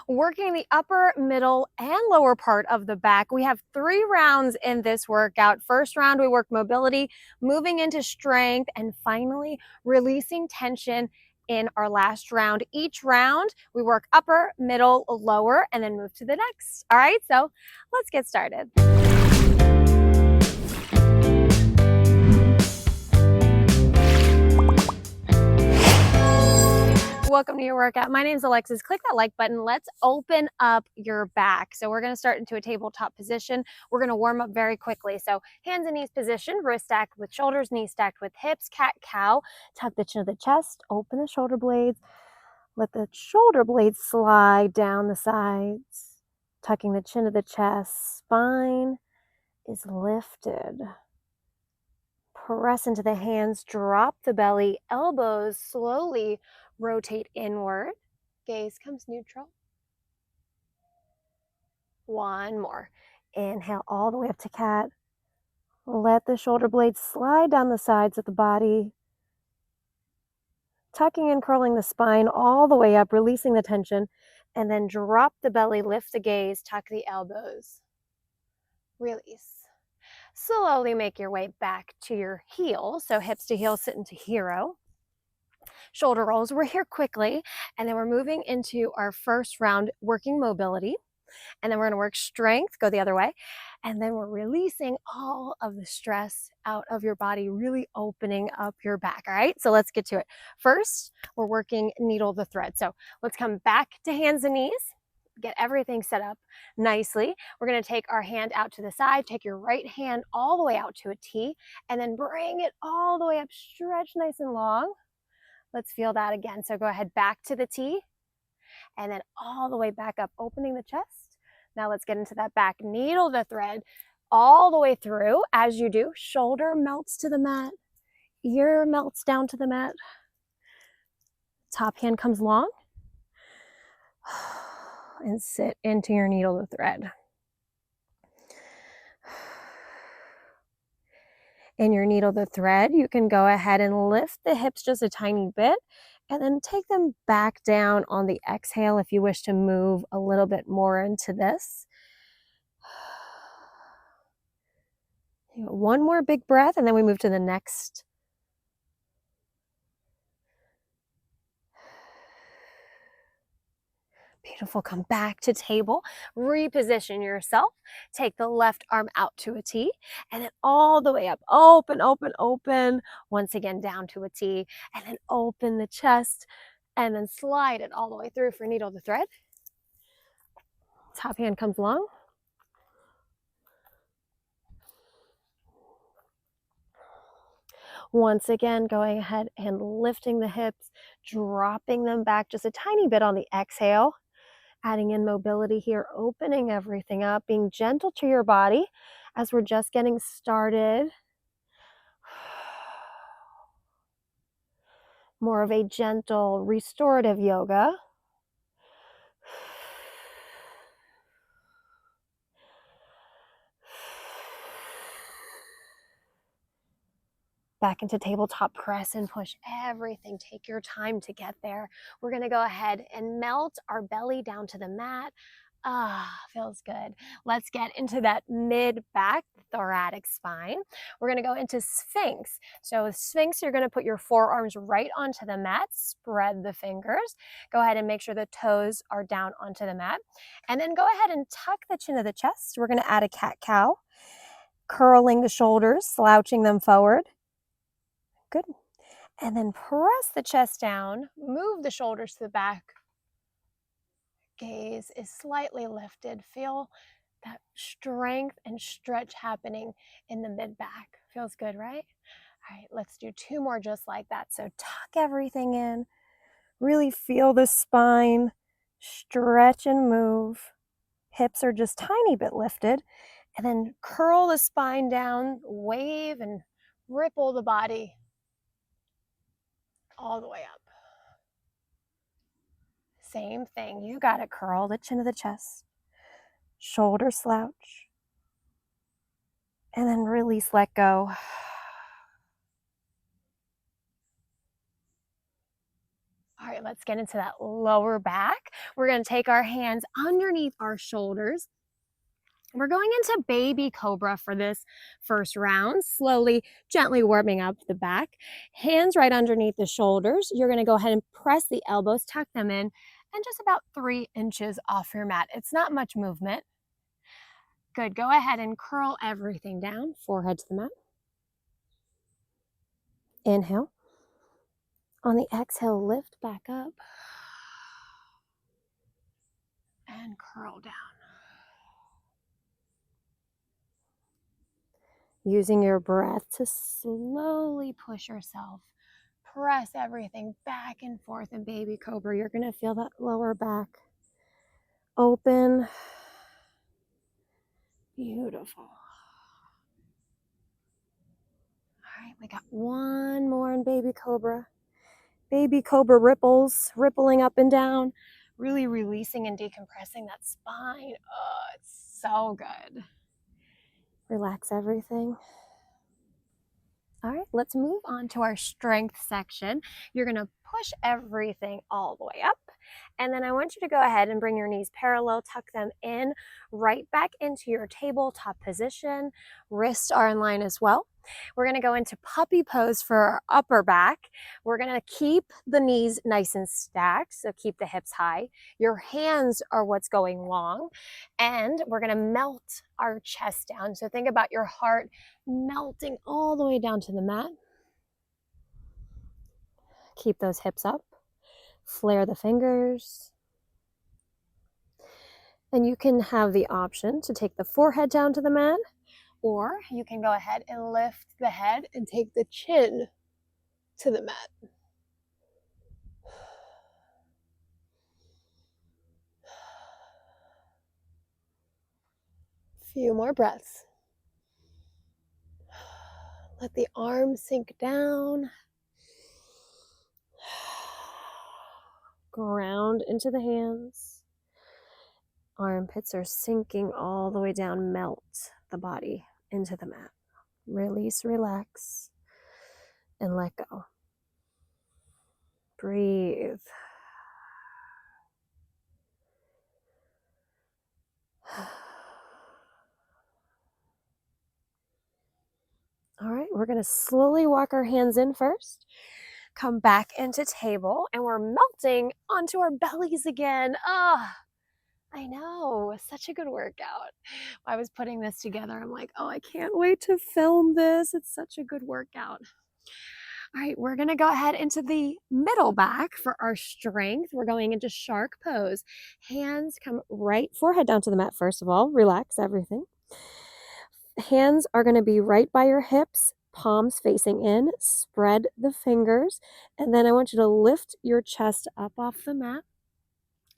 working the upper, middle, and lower part of the back. We have 3 rounds in this workout. First round, we work mobility, moving into strength, and finally releasing tension in our last round. Each round, we work upper, middle, lower, and then move to the next. All right, so let's get started. Welcome to your workout. My name is Alexis. Click that like button. Let's open up your back. So we're going to start into a tabletop position. We're going to warm up very quickly. So hands and knees position, wrist stacked with shoulders, knees stacked with hips, cat cow. Tuck the chin of the chest, open the shoulder blades. Let the shoulder blades slide down the sides. Tucking the chin of the chest, spine is lifted. Press into the hands, drop the belly, elbows slowly rotate inward. Gaze comes neutral. One more. Inhale all the way up to cat. Let the shoulder blades slide down the sides of the body. Tucking and curling the spine all the way up, releasing the tension. And then drop the belly, lift the gaze, tuck the elbows. Release. Slowly make your way back to your heels. So hips to heels, sit into hero. Shoulder rolls. We're here quickly, and then we're moving into our first round, working mobility, and then we're going to work strength, go the other way, and then we're releasing all of the stress out of your body, really opening up your back. All right, so let's get to it. First, we're working needle the thread. So let's come back to hands and knees. Get everything set up nicely. We're going to take our hand out to the side, take your right hand all the way out to a T, and then bring it all the way up, stretch nice and long. Let's feel that again. So go ahead, back to the T, and then all the way back up, opening the chest. Now let's get into that back. Needle the thread all the way through. As you do, shoulder melts to the mat, ear melts down to the mat. Top hand comes long, and sit into your needle the thread. In your needle the thread, you can go ahead and lift the hips just a tiny bit and then take them back down on the exhale if you wish to move a little bit more into this. One more big breath and then we move to the next. Beautiful. Come back to table, reposition yourself, take the left arm out to a T, and then all the way up, open, open, open, once again down to a T, and then open the chest, and then slide it all the way through for needle to thread. Top hand comes long. Once again, going ahead and lifting the hips, dropping them back just a tiny bit on the exhale. Adding in mobility here, opening everything up, being gentle to your body as we're just getting started. More of a gentle restorative yoga. Back into tabletop press and push everything. Take your time to get there. We're going to go ahead and melt our belly down to the mat. Feels good. Let's get into that mid-back thoracic spine. We're going to go into Sphinx. So with Sphinx, you're going to put your forearms right onto the mat. Spread the fingers. Go ahead and make sure the toes are down onto the mat. And then go ahead and tuck the chin of the chest. We're going to add a cat-cow. Curling the shoulders, slouching them forward. Good. And then press the chest down, move the shoulders to the back. Gaze is slightly lifted. Feel that strength and stretch happening in the mid-back. Feels good, right? All right, let's do 2 more just like that. So tuck everything in. Really feel the spine. Stretch and move. Hips are just tiny bit lifted. And then curl the spine down, wave and ripple the body all the way up. Same thing. You got to curl the chin of the chest, shoulder slouch, and then release, let go. All right, let's get into that lower back. We're going to take our hands underneath our shoulders. We're going into baby cobra for this first round, slowly, gently warming up the back. Hands right underneath the shoulders. You're going to go ahead and press the elbows, tuck them in, and just about 3 inches off your mat. It's not much movement. Good. Go ahead and curl everything down, forehead to the mat. Inhale. On the exhale, lift back up and curl down. Using your breath to slowly push yourself. Press everything back and forth in baby cobra. You're going to feel that lower back open. Beautiful. All right, we got one more in baby cobra. Baby cobra ripples, rippling up and down, really releasing and decompressing that spine. Oh, it's so good. Relax everything. All right, let's move on to our strength section. You're going to push everything all the way up. And then I want you to go ahead and bring your knees parallel, tuck them in, right back into your tabletop position. Wrists are in line as well. We're going to go into puppy pose for our upper back. We're going to keep the knees nice and stacked, so keep the hips high. Your hands are what's going long, and we're going to melt our chest down. So think about your heart melting all the way down to the mat. Keep those hips up. Flare the fingers. And you can have the option to take the forehead down to the mat, or you can go ahead and lift the head and take the chin to the mat. Few more breaths. Let the arms sink down. Ground into the hands. Armpits are sinking all the way down. Melt the body into the mat. Release, relax, and let go. Breathe. All right, we're going to slowly walk our hands in first. Come back into table, and we're melting onto our bellies again. I know, such a good workout. I was putting this together. I'm like, oh, I can't wait to film this. It's such a good workout. All right, we're going to go ahead into the middle back for our strength. We're going into shark pose. Hands come right, forehead down to the mat first of all. Relax everything. Hands are going to be right by your hips, palms facing in. Spread the fingers, and then I want you to lift your chest up off the mat,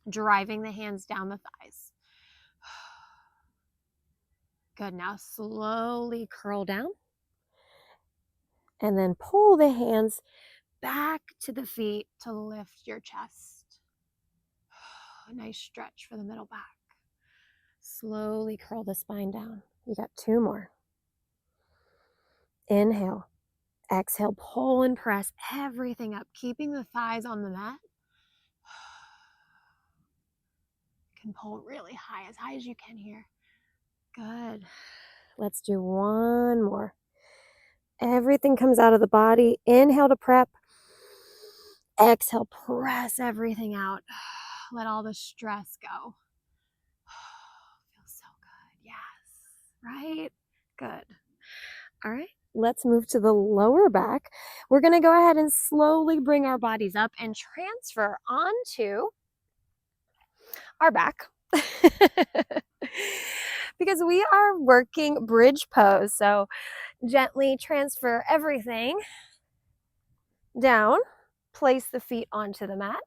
driving the hands down the thighs. Good. Now slowly curl down, and then pull the hands back to the feet to lift your chest. A nice stretch for the middle back. Slowly curl the spine down. You got 2 more. Inhale. Exhale, pull and press everything up, keeping the thighs on the mat. You can pull really high as you can here. Good. Let's do 1 more. Everything comes out of the body. Inhale to prep. Exhale, press everything out. Let all the stress go. Feels so good. Yes. Right? Good. All right. Let's move to the lower back. We're going to go ahead and slowly bring our bodies up and transfer onto our back. Because we are working bridge pose. So gently transfer everything down. Place the feet onto the mat.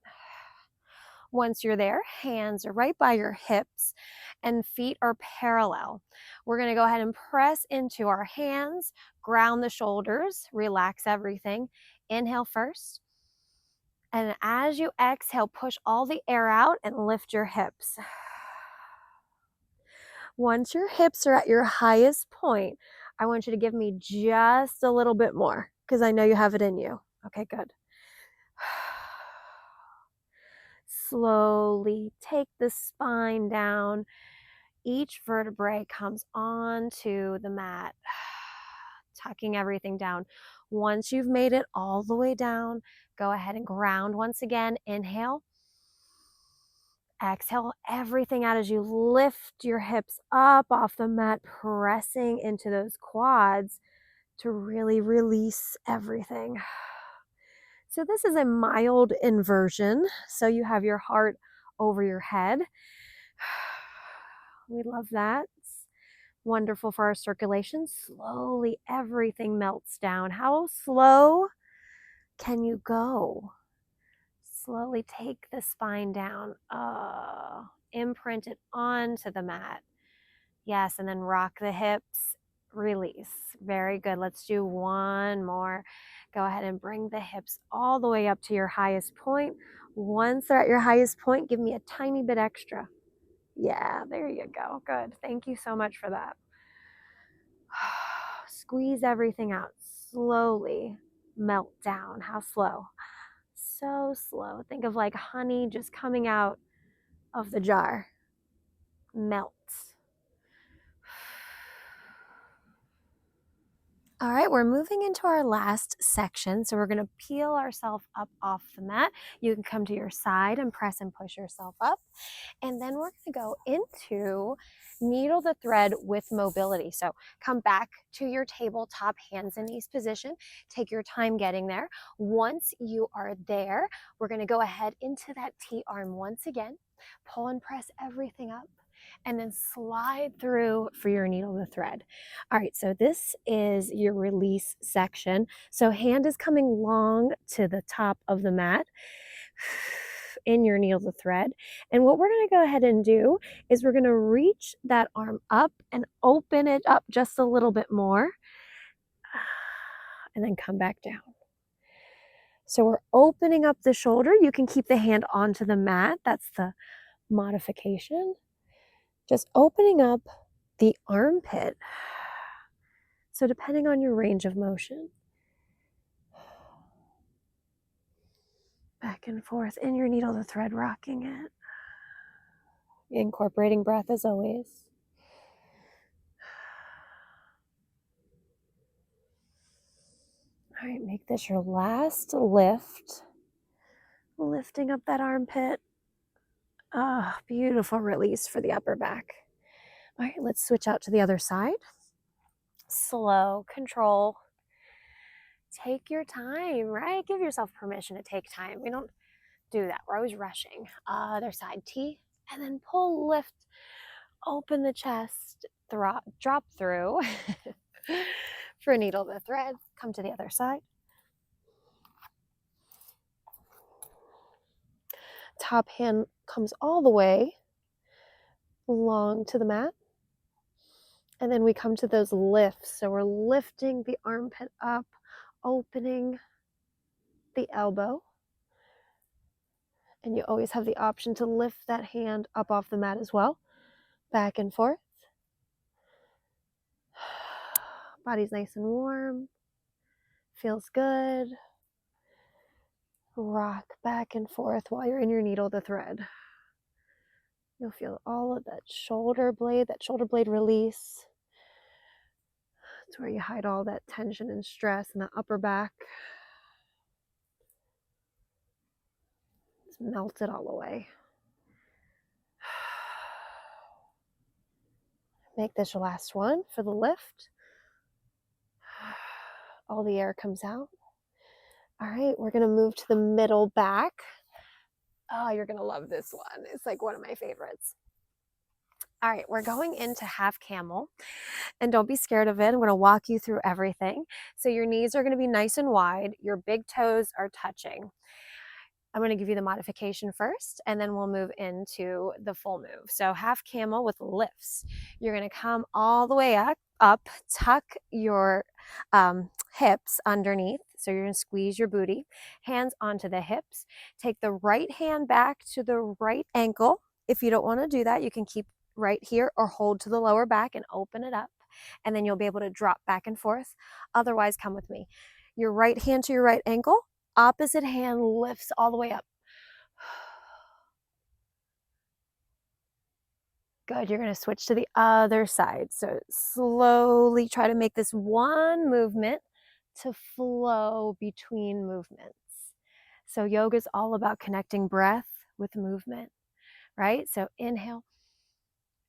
Once you're there, hands are right by your hips and feet are parallel. We're going to go ahead and press into our hands, ground the shoulders, relax everything. Inhale first. And as you exhale, push all the air out and lift your hips. Once your hips are at your highest point, I want you to give me just a little bit more because I know you have it in you. Okay, good. Slowly take the spine down. Each vertebrae comes onto the mat, tucking everything down. Once you've made it all the way down, go ahead and ground once again. Inhale. Exhale everything out as you lift your hips up off the mat, pressing into those quads to really release everything. So this is a mild inversion. So you have your heart over your head. We love that. It's wonderful for our circulation. Slowly everything melts down. How slow can you go? Slowly take the spine down. Imprint it onto the mat. Yes, and then rock the hips. Release. Very good. Let's do one more. Go ahead and bring the hips all the way up to your highest point. Once they're at your highest point, give me a tiny bit extra. Yeah, there you go. Good. Thank you so much for that. Squeeze everything out. Slowly melt down. How slow? So slow. Think of like honey just coming out of the jar. Melt. All right, we're moving into our last section. So we're going to peel ourselves up off the mat. You can come to your side and press and push yourself up. And then we're going to go into needle the thread with mobility. So come back to your tabletop, hands and knees position. Take your time getting there. Once you are there, we're going to go ahead into that T-arm once again. Pull and press everything up. And then slide through for your needle to thread. All right, so this is your release section. So hand is coming long to the top of the mat in your needle to thread. And what we're going to go ahead and do is we're going to reach that arm up and open it up just a little bit more. And then come back down. So we're opening up the shoulder. You can keep the hand onto the mat. That's the modification. Just opening up the armpit. So depending on your range of motion. Back and forth in your needle to thread, rocking it. Incorporating breath as always. All right, make this your last lift. Lifting up that armpit. Ah, beautiful release for the upper back. All right, let's switch out to the other side. Slow, control. Take your time, right? Give yourself permission to take time. We don't do that. We're always rushing. Other side, T, and then pull, lift, open the chest, drop through for a needle to thread. Come to the other side. Top hand comes all the way long to the mat. And then we come to those lifts. So we're lifting the armpit up, opening the elbow. And you always have the option to lift that hand up off the mat as well. Back and forth. Body's nice and warm. Feels good. Rock back and forth while you're in your needle to thread. You'll feel all of that shoulder blade release. It's where you hide all that tension and stress in the upper back. Just melt it all away. Make this your last one for the lift. All the air comes out. All right, we're going to move to the middle back. Oh, you're going to love this one. It's like one of my favorites. All right, we're going into half camel. And don't be scared of it. I'm going to walk you through everything. So your knees are going to be nice and wide. Your big toes are touching. I'm going to give you the modification first, and then we'll move into the full move. So half camel with lifts. You're going to come all the way up, tuck your hips underneath. So you're going to squeeze your booty, hands onto the hips. Take the right hand back to the right ankle. If you don't want to do that, you can keep right here or hold to the lower back and open it up. And then you'll be able to drop back and forth. Otherwise, come with me. Your right hand to your right ankle. Opposite hand lifts all the way up. Good, you're gonna switch to the other side. So slowly try to make this one movement to flow between movements. So yoga is all about connecting breath with movement, right? So inhale.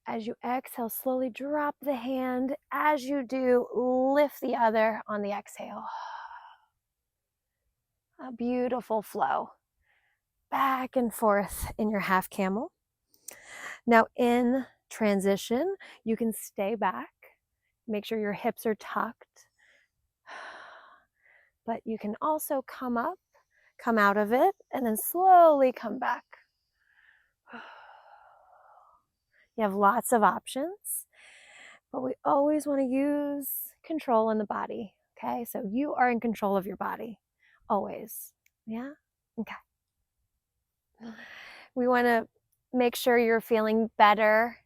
As you exhale, slowly drop the hand. As you do, lift the other on the exhale. A beautiful flow. Back and forth in your half camel. Now in transition, you can stay back. Make sure your hips are tucked. But you can also come up, come out of it, and then slowly come back. You have lots of options, but we always want to use control in the body, okay? So you are in control of your body, always, yeah? Okay. We want to make sure you're feeling better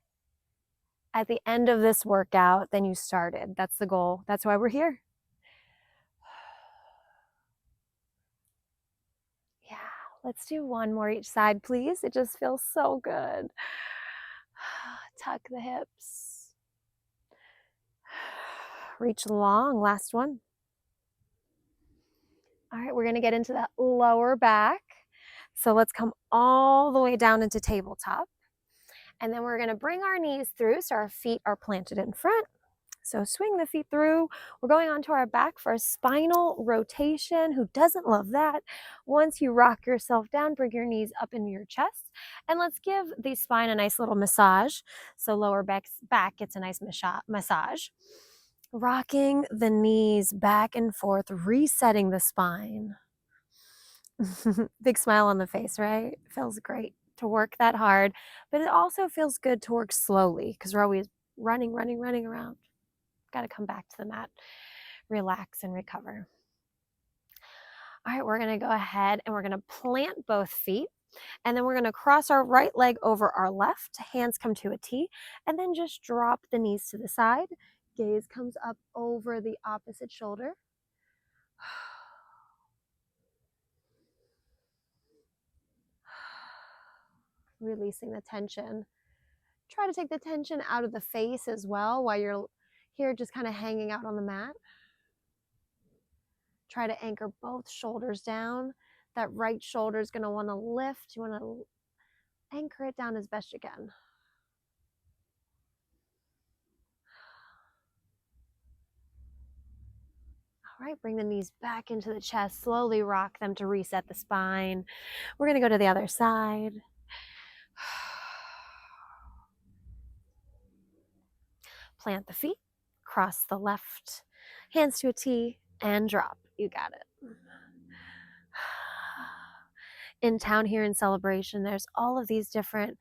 at the end of this workout than you started. That's the goal. That's why we're here. Yeah, let's do one more each side, please. It just feels so good. Tuck the hips. Reach long, last one. All right, we're gonna get into that lower back. So let's come all the way down into tabletop. And then we're gonna bring our knees through so our feet are planted in front. So swing the feet through. We're going onto our back for a spinal rotation. Who doesn't love that? Once you rock yourself down, bring your knees up into your chest. And let's give the spine a nice little massage. So lower back gets a nice massage. Rocking the knees back and forth, resetting the spine. Big smile on the face, right? Feels great to work that hard, but it also feels good to work slowly because we're always running around. Got to come back to the mat, relax and recover. All right, we're going to go ahead and we're going to plant both feet. And then we're going to cross our right leg over our left. Hands come to a T. And then just drop the knees to the side. Gaze comes up over the opposite shoulder. Releasing the tension. Try to take the tension out of the face as well while you're here just kind of hanging out on the mat. Try to anchor both shoulders down. That right shoulder is going to want to lift. You want to anchor it down as best you can. All right, bring the knees back into the chest. Slowly rock them to reset the spine. We're going to go to the other side. Plant the feet, cross the left, hands to a T, and drop. You got it. In town here in Celebration, there's all of these different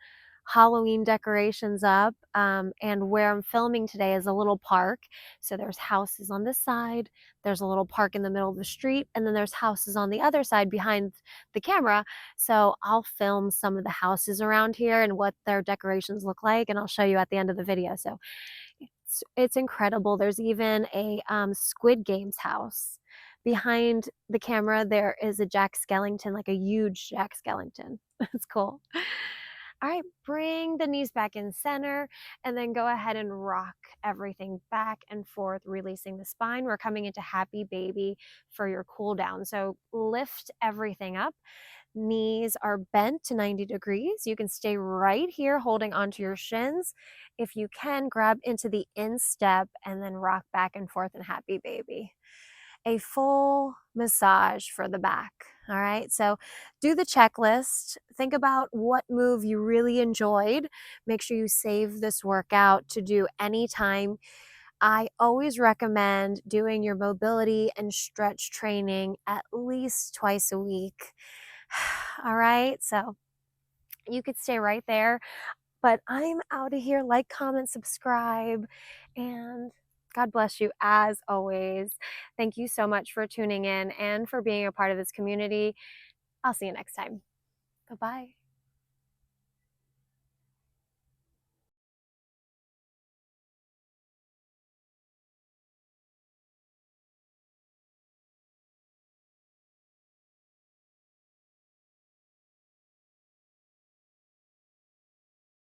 Halloween decorations up, and where I'm filming today is a little park. So there's houses on this side, there's a little park in the middle of the street, and then there's houses on the other side behind the camera. So I'll film some of the houses around here and what their decorations look like, and I'll show you at the end of the video. So it's incredible. There's even a Squid Games house. Behind the camera, there is a Jack Skellington, like a huge Jack Skellington. It's cool. All right, bring the knees back in center and then go ahead and rock everything back and forth, releasing the spine. We're coming into happy baby for your cool down. So lift everything up. Knees are bent to 90 degrees. You can stay right here holding onto your shins. If you can, grab into the instep and then rock back and forth in happy baby. A full massage for the back. All right, so do the checklist. Think about what move you really enjoyed. Make sure you save this workout to do anytime. I always recommend doing your mobility and stretch training at least twice a week. All right, so you could stay right there, but I'm out of here. Like, comment, subscribe, and God bless you as always. Thank you so much for tuning in and for being a part of this community. I'll see you next time. Bye-bye.